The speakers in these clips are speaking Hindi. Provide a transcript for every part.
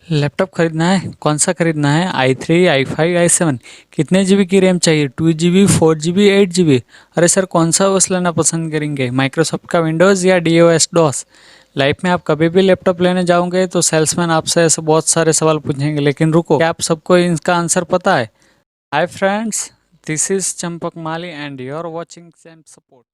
लैपटॉप खरीदना है, कौन सा खरीदना है? i3, i5, i7? कितने जीबी की रैम चाहिए? 2 GB, 4 GB, 8 GB? अरे सर, कौन सा ओएस लेना पसंद करेंगे? माइक्रोसॉफ्ट का विंडोज़ या डीओएस डॉस? लाइफ में आप कभी भी लैपटॉप लेने जाओगे तो सेल्समैन आपसे ऐसे बहुत सारे सवाल पूछेंगे, लेकिन रुको, क्या आप सबको इनका आंसर पता है? Hi friends, this is Champak Mali and you are watching Sam support.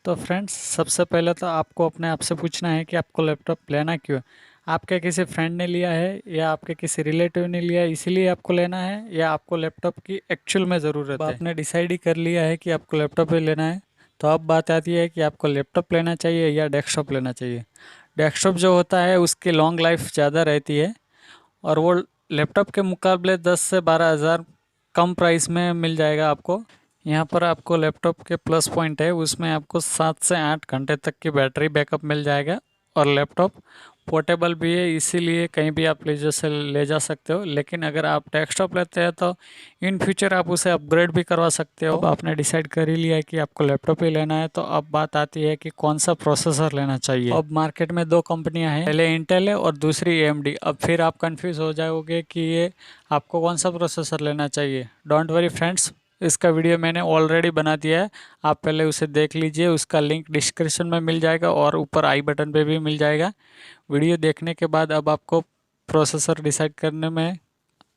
तो फ्रेंड्स, सबसे पहले तो आपको अपने आप से पूछना है कि आपको लैपटॉप लेना क्यों है। आपके किसी फ्रेंड ने लिया है या आपके किसी रिलेटिव ने लिया है इसीलिए आपको लेना है, या आपको लैपटॉप की एक्चुअल में ज़रूरत है? आपने डिसाइड ही कर लिया है कि आपको लैपटॉप ही लेना है, तो अब बात आती है कि आपको लैपटॉप लेना चाहिए या डेस्कटॉप लेना चाहिए। डेस्कटॉप जो होता है उसकी लॉन्ग लाइफ ज़्यादा रहती है, और वो लैपटॉप के मुकाबले 10 से 12 हज़ार कम प्राइस में मिल जाएगा आपको। यहाँ पर आपको लैपटॉप के प्लस पॉइंट है, उसमें आपको 7 से 8 घंटे तक की बैटरी बैकअप मिल जाएगा, और लैपटॉप पोर्टेबल भी है, इसीलिए कहीं भी आप ले जा सकते हो। लेकिन अगर आप डेस्कटॉप लेते हैं तो इन फ्यूचर आप उसे अपग्रेड भी करवा सकते हो। अब आपने डिसाइड कर ही लिया है कि आपको लैपटॉप ही लेना है, तो अब बात आती है कि कौन सा प्रोसेसर लेना चाहिए। अब मार्केट में दो कंपनियां हैं, पहले इंटेल है और दूसरी एएमडी। अब फिर आप कंफ्यूज हो जाओगे कि ये आपको कौन सा प्रोसेसर लेना चाहिए। डोंट वरी फ्रेंड्स, इसका वीडियो मैंने ऑलरेडी बना दिया है, आप पहले उसे देख लीजिए। उसका लिंक डिस्क्रिप्शन में मिल जाएगा और ऊपर आई बटन पे भी मिल जाएगा। वीडियो देखने के बाद अब आपको प्रोसेसर डिसाइड करने में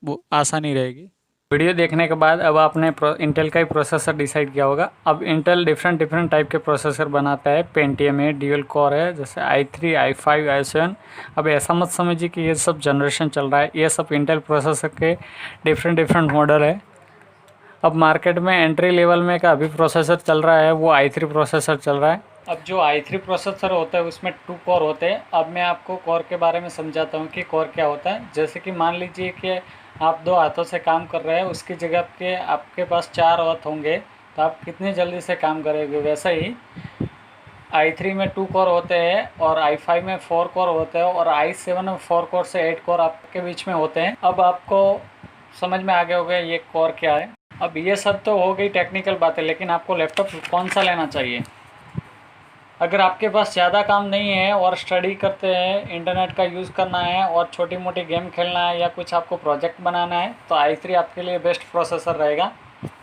वो आसानी रहेगी। वीडियो देखने के बाद अब आपने इंटेल का ही प्रोसेसर डिसाइड किया होगा। अब इंटेल डिफरेंट डिफरेंट टाइप के प्रोसेसर बनाता है। पेंटियम है, ड्यूल कोर है, जैसे i3, i5, i7। अब ऐसा मत समझिए कि ये सब जनरेशन चल रहा है, ये सब इंटेल प्रोसेसर के डिफरेंट डिफरेंट मॉडल है। अब मार्केट में एंट्री लेवल में का अभी प्रोसेसर चल रहा है वो i3 प्रोसेसर चल रहा है। अब जो i3 प्रोसेसर होता है उसमें 2 कोर होते हैं। अब मैं आपको कोर के बारे में समझाता हूँ कि कोर क्या होता है। जैसे कि मान लीजिए कि आप 2 हाथों से काम कर रहे हैं, उसकी जगह के आपके पास 4 हाथ होंगे, तो आप कितनी जल्दी से काम करेंगे। वैसा ही i3 में 2 कोर होते हैं, और i5 में 4 कोर होते हैं, और i7 में 4 कोर से 8 कोर आपके बीच में होते हैं। अब आपको समझ में आ गया होगा ये कोर क्या है। अब ये सब तो हो गई टेक्निकल बातें, लेकिन आपको लैपटॉप कौन सा लेना चाहिए। अगर आपके पास ज़्यादा काम नहीं है और स्टडी करते हैं, इंटरनेट का यूज़ करना है और छोटी मोटी गेम खेलना है या कुछ आपको प्रोजेक्ट बनाना है, तो i3 आपके लिए बेस्ट प्रोसेसर रहेगा।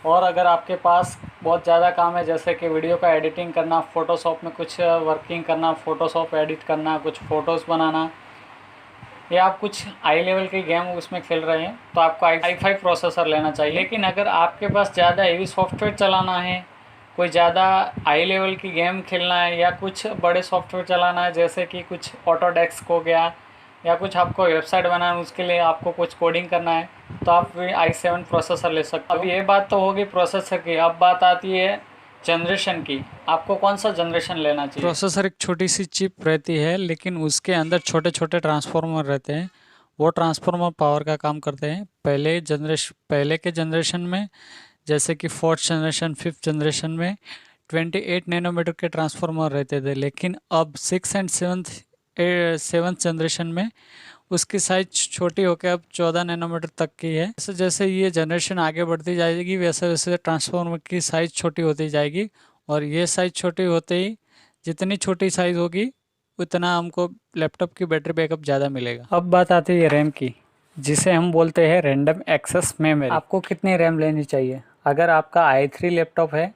और अगर आपके पास बहुत ज़्यादा काम है, जैसे कि वीडियो का एडिटिंग करना, फ़ोटोशॉप में कुछ वर्किंग करना, फ़ोटोशॉप एडिट करना, कुछ फ़ोटोज़ बनाना, या आप कुछ हाई लेवल के गेम उसमें खेल रहे हैं, तो आपको i5 प्रोसेसर लेना चाहिए। लेकिन अगर आपके पास ज़्यादा हेवी सॉफ्टवेयर चलाना है, कोई ज़्यादा हाई लेवल की गेम खेलना है, या कुछ बड़े सॉफ्टवेयर चलाना है, जैसे कि कुछ ऑटोडेस्क हो गया, या कुछ आपको वेबसाइट बनाना है, उसके लिए आपको कुछ कोडिंग करना है, तो आप i7 प्रोसेसर ले सकते हो। अब ये बात तो होगी प्रोसेसर की। अब बात आती है जनरेशन की, आपको कौन सा जनरेशन लेना चाहिए। प्रोसेसर एक छोटी सी चिप रहती है, लेकिन उसके अंदर छोटे छोटे ट्रांसफार्मर रहते हैं। वो ट्रांसफार्मर पावर का काम करते हैं। पहले के जनरेशन में, जैसे कि 4th जनरेशन, 5th जनरेशन में 28 नैनोमीटर के ट्रांसफार्मर रहते थे, लेकिन अब 6 एंड 7th जनरेशन में उसकी साइज छोटी होकर अब 14 नैनोमीटर तक की है। जैसे जैसे ये जनरेशन आगे बढ़ती जाएगी, वैसे वैसे ट्रांसफार्मर की साइज़ छोटी होती जाएगी, और ये साइज़ छोटी होते ही, जितनी छोटी साइज़ होगी उतना हमको लैपटॉप की बैटरी बैकअप ज़्यादा मिलेगा। अब बात आती है रैम की, जिसे हम बोलते हैं रैंडम एक्सेस मेमोरी। आपको कितनी रैम लेनी चाहिए। अगर आपका i3 लैपटॉप है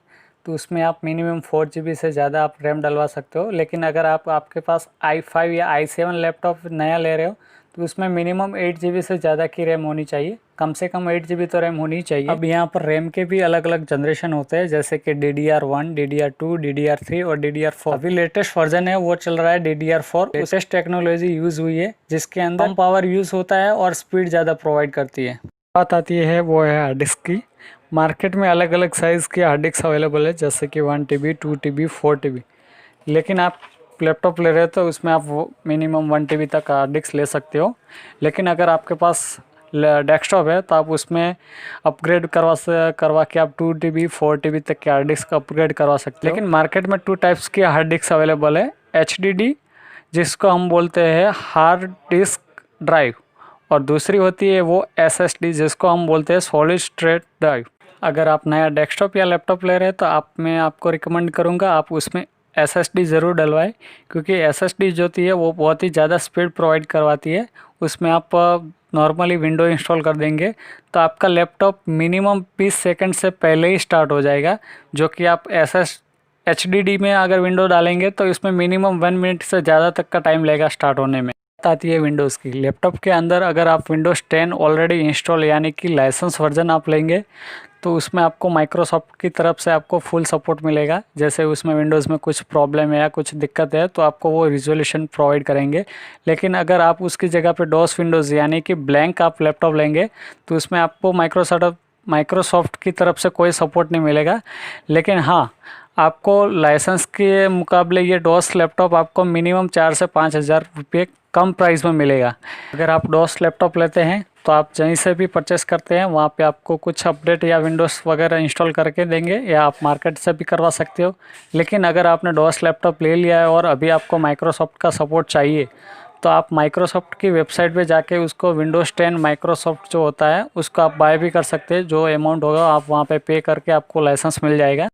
तो उसमें आप मिनिमम 4 GB से ज़्यादा आप रैम डलवा सकते हो। लेकिन अगर आपके पास i5 या i7 लैपटॉप नया ले रहे हो, तो उसमें मिनिमम 8 GB से ज़्यादा की रैम होनी चाहिए। कम से कम 8 GB तो रैम होनी चाहिए। अब यहाँ पर रैम के भी अलग अलग जनरेशन होते हैं, जैसे कि DDR1, DDR2, DDR3 और DDR4। अभी लेटेस्ट वर्जन है वो चल रहा है DDR4। लेटेस्ट टेक्नोलॉजी यूज़ हुई है, जिसके अंदर कम पावर यूज़ होता है और स्पीड ज़्यादा प्रोवाइड करती है। बात आती है वो है हार्ड डिस्क की। मार्केट में अलग अलग साइज़ की हार्ड डिस्क अवेलेबल है, जैसे कि 1 TB, 2 TB, 4 TB। लेकिन आप लैपटॉप ले रहे हो तो उसमें आप वो मिनिमम 1 TB तक हार्ड डिस्क ले सकते हो। लेकिन अगर आपके पास डेस्कटॉप है तो आप उसमें अपग्रेड करवा के आप 2 TB, 4 TB तक के हार्ड डिस्क अपग्रेड करवा सकते हो। लेकिन मार्केट में 2 टाइप्स की हार्ड डिस्क अवेलेबल है। HDD, जिसको हम बोलते हैं हार्ड डिस्क ड्राइव, और दूसरी होती है वो SSD, जिसको हम बोलते हैं सॉलिड स्टेट ड्राइव। अगर आप नया डेस्कटॉप या लैपटॉप ले रहे हैं तो मैं आपको रिकमेंड करूँगा आप उसमें SSD ज़रूर डलवाएं, क्योंकि SSD जो होती है वो बहुत ही ज़्यादा स्पीड प्रोवाइड करवाती है। उसमें आप नॉर्मली विंडो इंस्टॉल कर देंगे तो आपका लैपटॉप मिनिमम 20 सेकंड से पहले ही स्टार्ट हो जाएगा, जो कि आप HDD में अगर विंडो डालेंगे तो इसमें मिनिमम 1 मिनट से ज़्यादा तक का टाइम लगेगा स्टार्ट होने में। आती है विंडोज़ की। लैपटॉप के अंदर अगर आप विंडोज़ 10 ऑलरेडी इंस्टॉल यानी कि लाइसेंस वर्जन आप लेंगे तो उसमें आपको माइक्रोसॉफ्ट की तरफ से आपको फुल सपोर्ट मिलेगा। जैसे उसमें विंडोज़ में कुछ प्रॉब्लम है या कुछ दिक्कत है तो आपको वो रिजोल्यूशन प्रोवाइड करेंगे। लेकिन अगर आप उसकी जगह पे डॉस विंडोज़ यानी कि ब्लैंक आप लैपटॉप लेंगे तो उसमें आपको माइक्रोसॉफ्ट की तरफ से कोई सपोर्ट नहीं मिलेगा। लेकिन हाँ, आपको लाइसेंस के मुकाबले ये डॉस लैपटॉप आपको मिनिमम 4 से 5 हज़ार रुपये कम प्राइस में मिलेगा। अगर आप डॉस लैपटॉप लेते हैं तो आप जहीं से भी परचेस करते हैं वहाँ पे आपको कुछ अपडेट या विंडोज़ वगैरह इंस्टॉल करके देंगे, या आप मार्केट से भी करवा सकते हो। लेकिन अगर आपने डॉस लैपटॉप ले लिया है और अभी आपको माइक्रोसॉफ्ट का सपोर्ट चाहिए तो आप माइक्रोसॉफ्ट की वेबसाइट पे जाके उसको विंडोज़ 10 माइक्रोसॉफ्ट जो होता है उसको आप बाय भी कर सकते हैं। जो अमाउंट होगा आप वहाँ पे करके आपको लाइसेंस मिल जाएगा।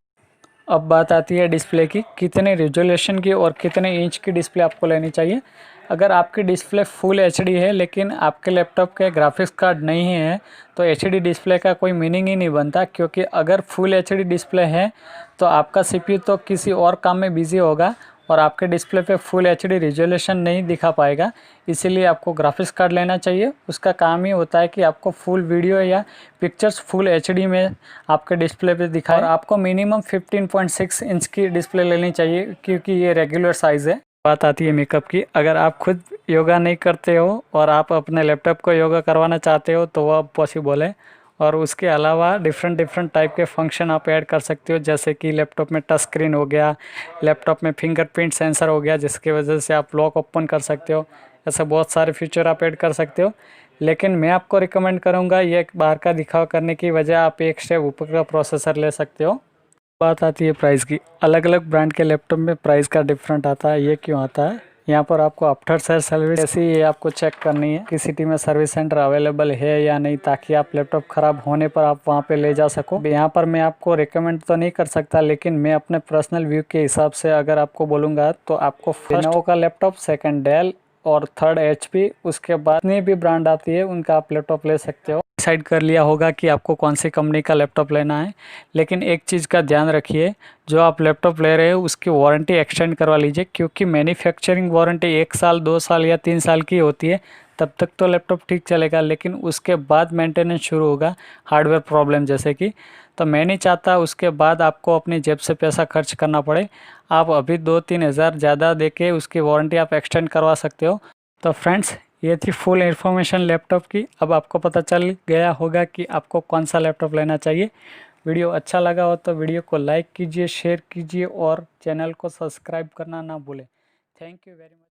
अब बात आती है डिस्प्ले की, कितने रिजोल्यूशन की और कितने इंच की डिस्प्ले आपको लेनी चाहिए। अगर आपकी डिस्प्ले फुल एचडी है लेकिन आपके लैपटॉप के ग्राफिक्स कार्ड नहीं है तो एचडी डिस्प्ले का कोई मीनिंग ही नहीं बनता, क्योंकि अगर फुल एचडी डिस्प्ले है तो आपका सीपीयू तो किसी और काम में बिजी होगा और आपके डिस्प्ले पे फुल एचडी रिजोल्यूशन नहीं दिखा पाएगा। इसीलिए आपको ग्राफिक्स कार्ड लेना चाहिए। उसका काम ही होता है कि आपको फुल वीडियो या पिक्चर्स फुल एचडी में आपके डिस्प्ले पे दिखाए। और आपको मिनिमम 15.6 इंच की डिस्प्ले लेनी चाहिए, क्योंकि ये रेगुलर साइज़ है। बात आती है मेकअप की। अगर आप खुद योगा नहीं करते हो और आप अपने लैपटॉप को योगा करवाना चाहते हो तो वह पॉसिबल है। और उसके अलावा डिफरेंट टाइप के फंक्शन आप ऐड कर सकते हो, जैसे कि लैपटॉप में टच स्क्रीन हो गया, लैपटॉप में फिंगरप्रिंट सेंसर हो गया जिसकी वजह से आप लॉक ओपन कर सकते हो। ऐसे बहुत सारे फीचर आप ऐड कर सकते हो। लेकिन मैं आपको रिकमेंड करूँगा ये बाहर का दिखावा करने की वजह आप एक स्टेप ऊपर का प्रोसेसर ले सकते हो। बात आती है प्राइस की। अलग अलग ब्रांड के लैपटॉप में प्राइस का डिफरेंट आता है। ये क्यों आता है? यहाँ पर आपको आफ्टर सेल सर्विस ऐसी ये आपको चेक करनी है कि सिटी में सर्विस सेंटर अवेलेबल है या नहीं, ताकि आप लैपटॉप ख़राब होने पर आप वहाँ पे ले जा सको। यहाँ पर मैं आपको रिकमेंड तो नहीं कर सकता, लेकिन मैं अपने पर्सनल व्यू के हिसाब से अगर आपको बोलूँगा तो आपको लेनोवो का लैपटॉप, सेकंड डेल और थर्ड HP, उसके बाद जितनी भी ब्रांड आती है उनका आप लैपटॉप ले सकते हो। डिसाइड कर लिया होगा कि आपको कौन सी कंपनी का लैपटॉप लेना है। लेकिन एक चीज़ का ध्यान रखिए, जो आप लैपटॉप ले रहे हो उसकी वारंटी एक्सटेंड करवा लीजिए, क्योंकि मैन्युफैक्चरिंग वारंटी 1 साल 2 साल या 3 साल की होती है। तब तक तो लैपटॉप ठीक चलेगा, लेकिन उसके बाद मेंटेनेंस शुरू होगा हार्डवेयर प्रॉब्लम जैसे कि। तो मैं नहीं चाहता उसके बाद आपको अपनी जेब से पैसा खर्च करना पड़े। आप अभी 2-3 हज़ार ज़्यादा देके उसकी वारंटी आप एक्सटेंड करवा सकते हो। तो फ्रेंड्स, ये थी फुल इन्फॉर्मेशन लैपटॉप की। अब आपको पता चल गया होगा कि आपको कौन सा लैपटॉप लेना चाहिए। वीडियो अच्छा लगा हो तो वीडियो को लाइक कीजिए, शेयर कीजिए और चैनल को सब्सक्राइब करना ना भूलें। Thank you very much.